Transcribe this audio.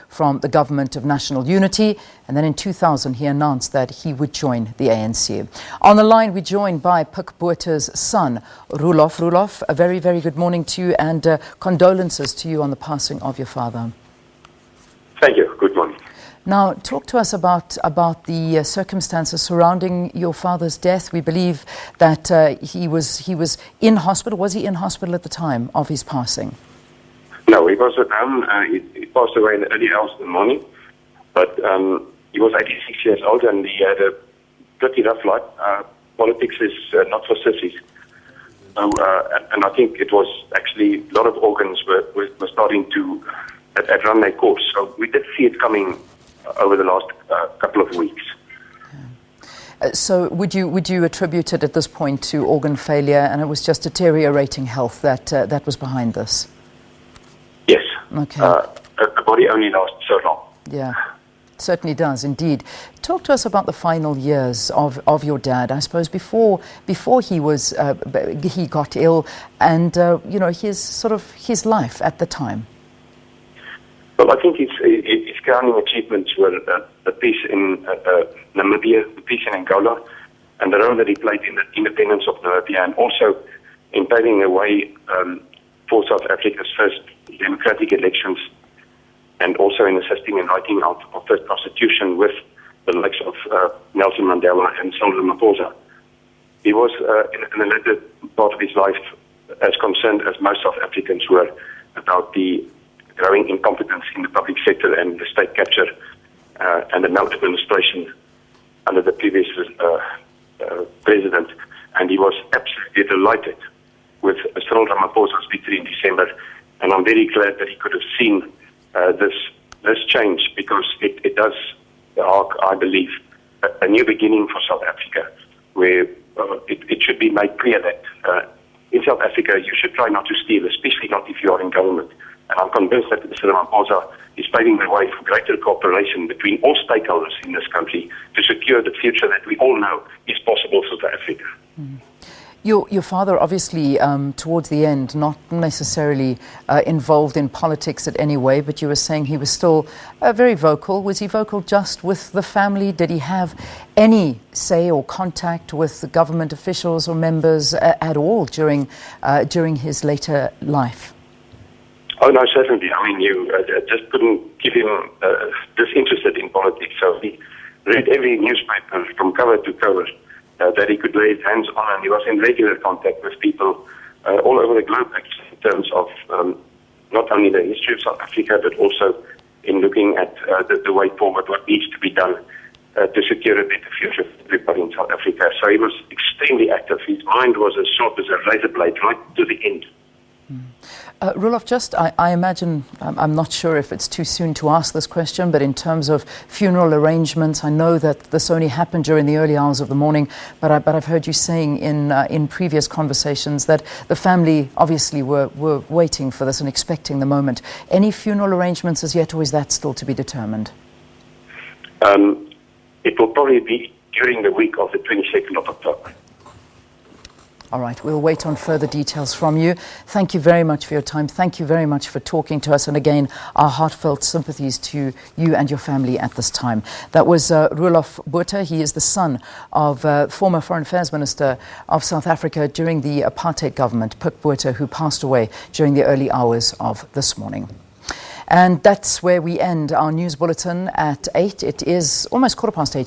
from the Government of National Unity, and then in 2000 he announced that he would join the ANC. On the line we're joined by Pik Botha's son, Roelof. Roelof, a very, very good morning to you, and condolences to you on the passing of your father. Thank you. Good morning. Now, talk to us about the circumstances surrounding your father's death. We believe that he was in hospital. Was he in hospital at the time of his passing? No, he was at home. He passed away in the early hours of the morning. But he was 86 years old and he had a pretty rough life. Politics is not for sissies. So, and I think it was actually a lot of organs were starting to run their course. So we did see it coming over the last couple of weeks. So would you attribute it at this point to organ failure, and it was just deteriorating health that was behind this? Yes. Okay. The body only lasts so long. Yeah, it certainly does indeed. Talk to us about the final years of your dad. I suppose before he got ill, and his life at the time. Well, I think his crowning achievements were the peace in Namibia, the peace in Angola, and the role that he played in the independence of Namibia, and also in paving the way for South Africa's first democratic elections, and also in assisting in writing out our first constitution with the likes of Nelson Mandela and Roelof Botha. He was, in the latter part of his life, as concerned as most South Africans were about the growing incompetence in the public sector and the state capture and the maladministration under the previous president. And he was absolutely delighted with Roelof Botha's victory in December. And I'm very glad that he could have seen this change, because it does mark, I believe, a new beginning for South Africa, where it should be made clear that in South Africa you should try not to steal, especially not if you are in government. And I'm convinced that Mr. Botha is paving the way for greater cooperation between all stakeholders in this country to secure the future that we all know is possible for South Africa. Mm. Your father, obviously, towards the end, not necessarily involved in politics in any way, but you were saying he was still very vocal. Was he vocal just with the family? Did he have any say or contact with the government officials or members at all during his later life? Oh, no, certainly. I mean, you just couldn't keep him disinterested in politics. So he read every newspaper from cover to cover that he could lay his hands on, and he was in regular contact with people all over the globe, actually, in terms of not only the history of South Africa, but also in looking at the way forward, what needs to be done to secure a better future for everybody in South Africa. So he was extremely active. His mind was as sharp as a razor blade, right to the end. Roelof, I imagine, I'm not sure if it's too soon to ask this question, but in terms of funeral arrangements, I know that this only happened during the early hours of the morning, but I've heard you saying in previous conversations that the family obviously were waiting for this and expecting the moment. Any funeral arrangements as yet, or is that still to be determined? It will probably be during the week of the 22nd of October. All right, we'll wait on further details from you. Thank you very much for your time. Thank you very much for talking to us. And again, our heartfelt sympathies to you and your family at this time. That was Roelof Botha. He is the son of former Foreign Affairs Minister of South Africa during the Apartheid government, Pik Botha, who passed away during the early hours of this morning. And that's where we end our news bulletin at 8. It is almost 8:15.